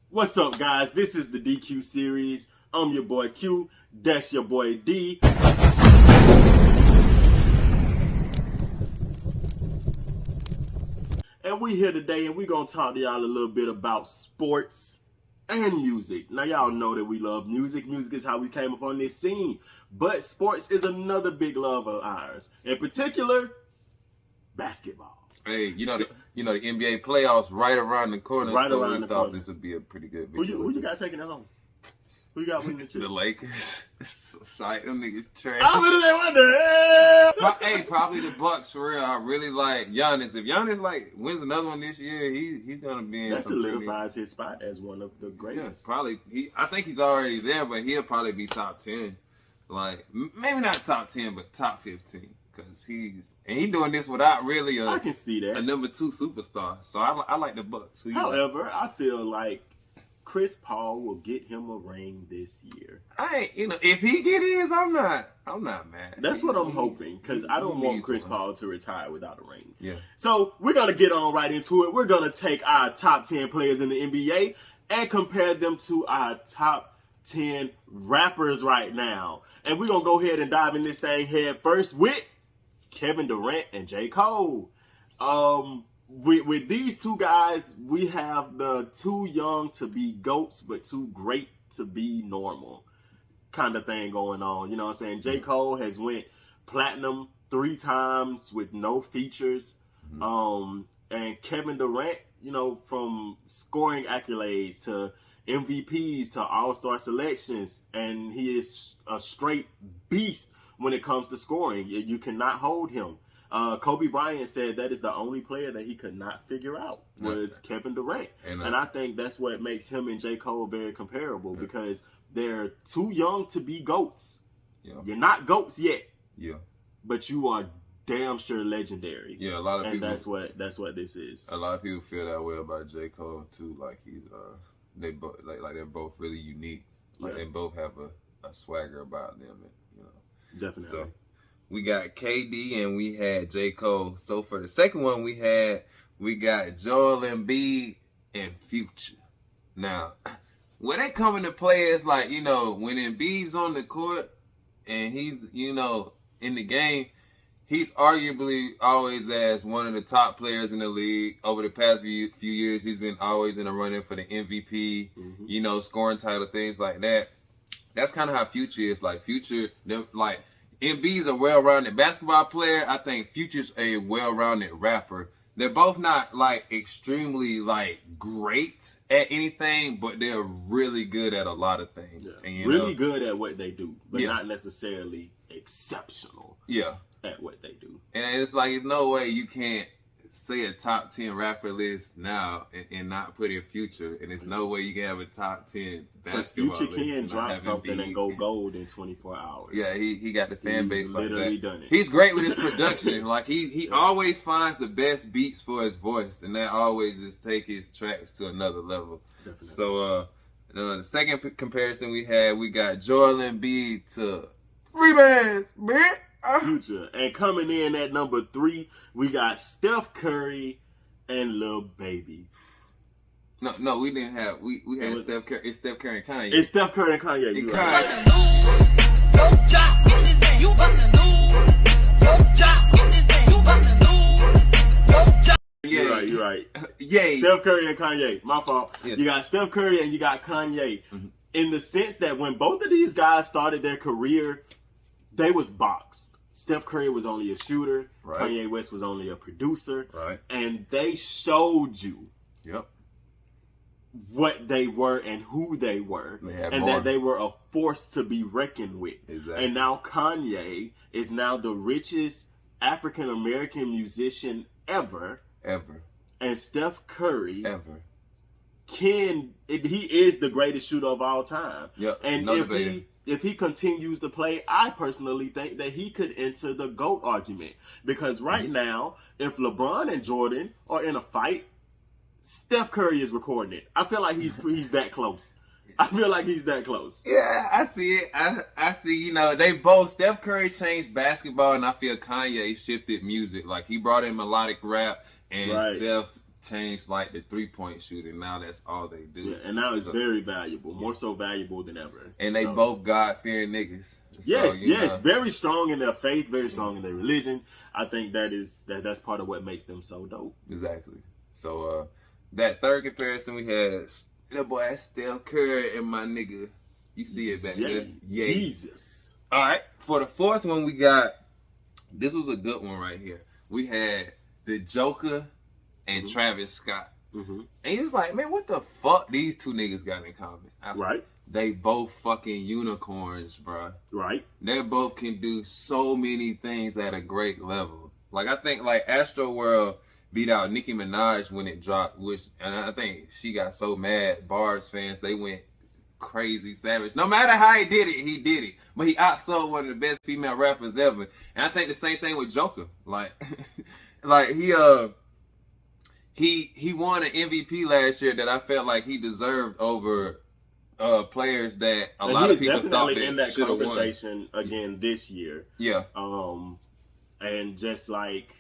What's up, guys? This is the DQ series. I'm your boy Q. That's your boy D. And we here today, and we're going to talk to y'all a little bit about sports and music. Now, y'all know that we love music. Music is how we came upon this scene. But sports is another big love of ours. In particular, basketball. Hey, you know the NBA playoffs right around the corner. Right so around we the thought corner. this would be a pretty good video. Who you got taking it home? Who you got winning the chip? The Lakers. Sight them niggas trash. I'm gonna say, what the hell? Hey, probably the Bucks for real. I really like Giannis. If Giannis wins another one this year, he's gonna be in. That some solidifies his spot as one of the Yeah, greatest. probably. I think he's already there, but he'll probably be top 10. Like maybe not top 10, but top 15. Because he's doing this without really I can see that. a number 2 superstar. So I like the Bucks. Who you like? However, I feel like Chris Paul will get him a ring this year. If he get his, I'm not mad. That's what I'm hoping, because I don't he want needs Chris one. Paul to retire without a ring. Yeah. So we're gonna get on right into it. We're gonna take our top 10 players in the NBA and compare them to our top 10 rappers right now. And we're gonna go ahead and dive in this thing head first with Kevin Durant and J. Cole. With these two guys, we have the too young to be GOATs, but too great to be normal kind of thing going on. You know what I'm saying? J. Cole has went platinum 3 times with no features. And Kevin Durant, from scoring accolades to MVPs to All-Star selections, and he is a straight beast when it comes to scoring. You cannot hold him. Kobe Bryant said that is the only player that he could not figure out was Kevin Durant. And I think that's what makes him and J. Cole very comparable, because they're too young to be GOATs. Yeah. You're not GOATs yet. Yeah. But you are damn sure legendary. Yeah, a lot of and people. That's what this is. A lot of people feel that way about J. Cole too. Like he's they both like they're both really unique. Like they both have a swagger about them. And, Definitely. So we got KD and we had J. Cole. So for the second one we got Joel Embiid and Future. Now, when they come into play, it's like, when Embiid's on the court and he's, in the game, he's arguably always as one of the top players in the league. Over the past few years, he's been always in the running for the MVP, scoring title, things like that. That's kind of how Future is. Like, Future, Embiid's a well-rounded basketball player. I think Future's a well-rounded rapper. They're both not, extremely, great at anything, but they're really good at a lot of things. Yeah. And, really good at what they do, but Yeah. not necessarily exceptional Yeah. at what they do. And it's like, there's no way you can't say a top 10 rapper list now and not put in Future. And there's no way you can have a top 10 Because basketball Future list can and not drop have something Embiid. and go gold in 24 hours. Yeah, he got the fan He's base like literally that. done it. He's great with his production. He always finds the best beats for his voice, and that always just take his tracks to another level. Definitely. So the second comparison we got Joel Embiid to Free Bands, man. Future. And coming in at number 3, we got Steph Curry and Lil Baby. No, we didn't have. We had Steph Curry. It's Steph Curry and Kanye. It's Steph Curry and Kanye. And You Kanye. right. Yeah, You're right. Yay. Steph Curry and Kanye. My fault. Yeah. You got Steph Curry and you got Kanye. In the sense that when both of these guys started their career, they was boxed. Steph Curry was only a shooter. Right. Kanye West was only a producer. Right. And they showed you Yep. what they were and who they were. They had and more. that they were a force to be reckoned with. Exactly. And now Kanye is now the richest African American musician ever. Ever. And Steph Curry Ever. he is the greatest shooter of all time. Yep. And No if debating. if he continues to play, I personally think that he could enter the GOAT argument. Because right now, if LeBron and Jordan are in a fight, Steph Curry is recording it. I feel like he's that close. I feel like he's that close. Yeah, I see it. I see, they both, Steph Curry changed basketball, and I feel Kanye shifted music. Like, he brought in melodic rap, and Right. Steph changed like the 3-point shooting. Now that's all they do. Yeah, and now it's very valuable, more so valuable than ever. And they both God-fearing niggas. Yes, so, yes, know. very strong in their faith, very strong in their religion. I think that's part of what makes them so dope. Exactly. So that third comparison we had, that boy Steph Curry and my nigga. You see it back there. Yeah. Jesus. All right. For the fourth one, we got, this was a good one right here. We had the Joker and Travis Scott. Mm-hmm. And he was like, man, what the fuck these two niggas got in common? I said, Right. They both fucking unicorns, bro. Right. They both can do so many things at a great level. Like, I think, like, Astro World beat out Nicki Minaj when it dropped, and I think she got so mad, Bars fans, they went crazy savage. No matter how he did it. But he outsold one of the best female rappers ever. And I think the same thing with Joker. Like, like he won an MVP last year that I felt like he deserved over players that a lot of people thought definitely in that should have won. conversation again this year. Yeah. And just like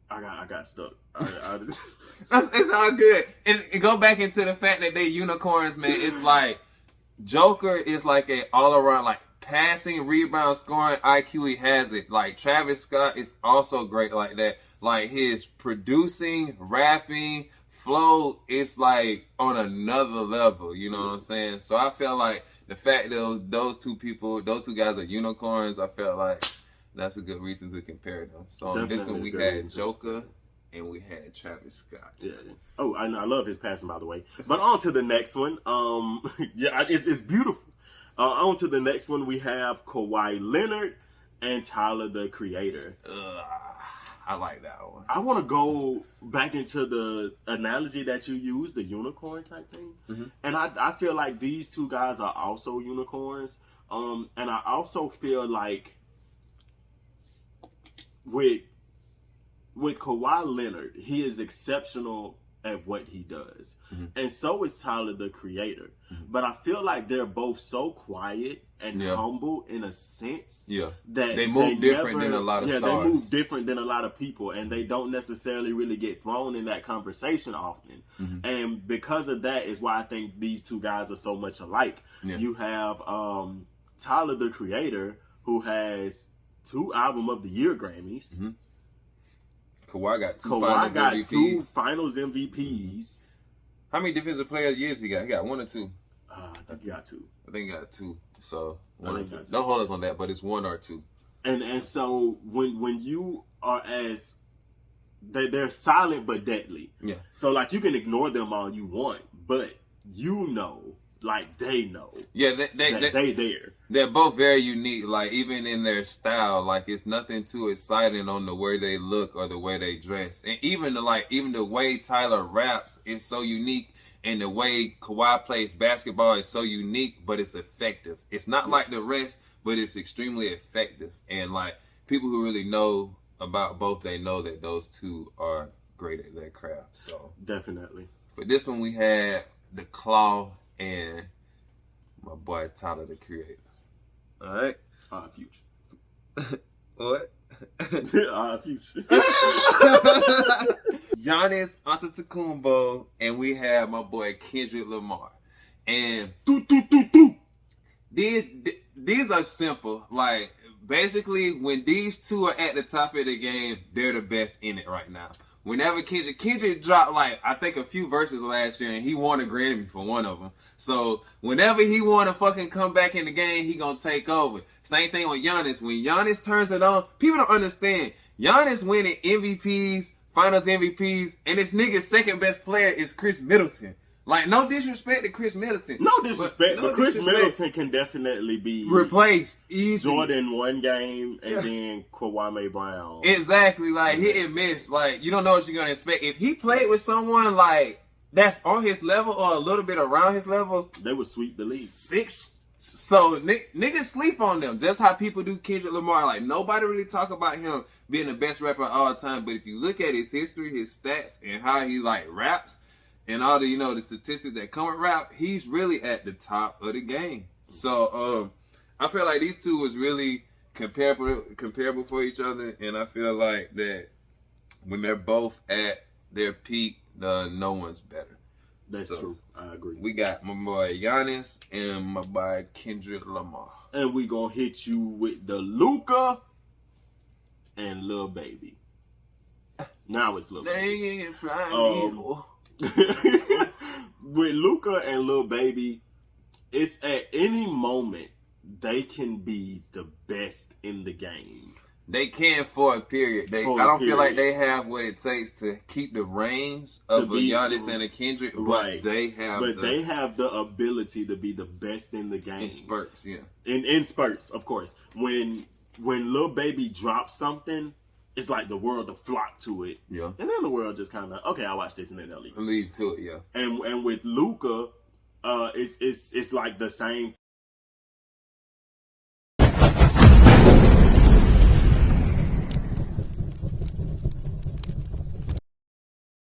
I got stuck. I just... It's all good. And go back into the fact that they unicorns, man. It's like Joker is like an all around like passing, rebound, scoring IQ. He has it. Like Travis Scott is also great like that. Like his producing, rapping, flow is like on another level. You know what I'm saying? So I felt like the fact that those two guys are unicorns, I felt like that's a good reason to compare them. So on this one we had Joker and we had Travis Scott. Yeah. Oh, I love his passing, by the way. But on to the next one. Yeah, it's beautiful. On to the next one, we have Kawhi Leonard and Tyler the Creator. I like that one. I want to go back into the analogy that you used, the unicorn type thing. Mm-hmm. And I feel like these two guys are also unicorns. And I also feel like with Kawhi Leonard, he is exceptional at what he does. Mm-hmm. And so is Tyler the Creator. Mm-hmm. But I feel like they're both so quiet and humble in a sense that they move different than a lot of stars. They move different than a lot of people, and they don't necessarily really get thrown in that conversation often. Mm-hmm. And because of that is why I think these two guys are so much alike. Yeah. You have Tyler the Creator, who has 2 Album of the Year Grammys. Mm-hmm. Kawhi got two Finals MVPs. How many Defensive Player of the Years he got? He got 1 or 2? I think he got 2. I think he got 2. So 1 or 2. Don't hold us on that, but it's 1 or 2. And so when you are they're silent but deadly. Yeah. So like you can ignore them all you want, but you know. Like they know, they there. They're both very unique. Like even in their style, like it's nothing too exciting on the way they look or the way they dress, and even the way Tyler raps is so unique, and the way Kawhi plays basketball is so unique, but it's effective. It's not like the rest, but it's extremely effective. And like people who really know about both, they know that those two are great at their craft. So definitely. But this one we had the Claw and my boy Tyler the Creator. All right. Future. What? Future. Giannis Antetokounmpo, and we have my boy Kendrick Lamar. And these are simple. Like basically, when these two are at the top of the game, they're the best in it right now. Whenever Kendrick dropped like I think a few verses last year, and he won a Grammy for one of them. So whenever he want to fucking come back in the game, he gonna take over. Same thing with Giannis. When Giannis turns it on, people don't understand. Giannis winning MVPs, Finals MVPs, and this nigga's second best player is Chris Middleton. Like, no disrespect to Chris Middleton. No disrespect, but Chris Middleton can definitely be replaced easy. Jordan one game and then Kwame Brown. Exactly, like hit and miss. Like, you don't know what you're gonna expect. If he played with someone like that's on his level or a little bit around his level, they would sweep the league. So niggas sleep on them. Just how people do Kendrick Lamar. Like nobody really talk about him being the best rapper of all time. But if you look at his history, his stats, and how he like raps, and all the the statistics that come with rap, he's really at the top of the game. So I feel like these two was really comparable for each other, and I feel like that when they're both at their peak, no one's better. That's So, true. I agree. We got my boy Giannis and my boy Kendrick Lamar. And we gonna hit you with the Luka and Lil Baby. Now it's Lil Baby. They ain't flying With Luka and Lil Baby, it's at any moment they can be the best in the game. They can for a period. I don't feel like they have what it takes to keep the reins of a Giannis and a Kendrick, but they have the ability to be the best in the game. In spurts, yeah. In spurts, of course. When Lil Baby drops something, it's like the world to flock to it. Yeah. And then the world just kind of, okay, I'll watch this and then they'll leave. Leave to it, yeah. And with Luka, it's like the same